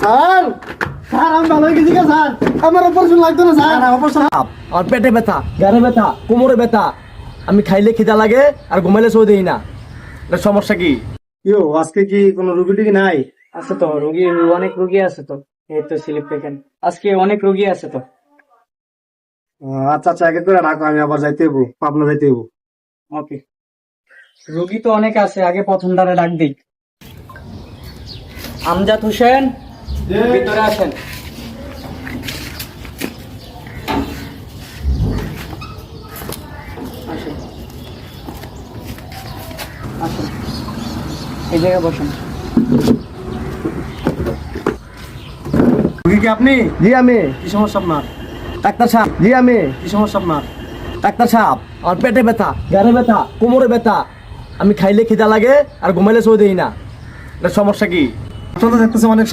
Sir sir আমি ভালো হয়ে গেছি স্যার, আমার অপারেশন লাগতো না স্যার। অপারেশন আমার পেটে ব্যথা, গাড়ে ব্যথা, কোমরে ব্যথা, আমি খাইলে খিদা লাগে আর ঘুমাইলে সই দেই না। এটা সমস্যা কি? ইয়ো আজকে কি কোনো রুগী টুগী নাই? আছে তো রোগী, অনেক রোগী আছে তো। এই তো স্লিপ দেখেন, আজকে অনেক রোগী আছে তো। আচ্ছা আচ্ছা, এক এক করে রাখো, আমি আবার যাইতে হবো, পাবনা যাইতে হবো। ওকে, রোগী তো অনেক আছে, আগে প্রথমটারে ডাক দিই। আমজাদ হোসেন, ভিতরে আসেন। আসেন, আসেন, এই জায়গায় বসেন। রুগী কি আপনি? জি আমি। কি সমস্যা আপনার? ডাক্তার সাহেব, জি আমি। কি সমস্যা আপনার? ডাক্তার সাহেব, আমার পেটে ব্যথা, গাড়ে ব্যথা, কোমরে ব্যথা, আমি খাইলে খিদা লাগে আর ঘুমাইলে সই দেই না। এটা সমস্যা কি? আপনার তো দেখতেছি অনেক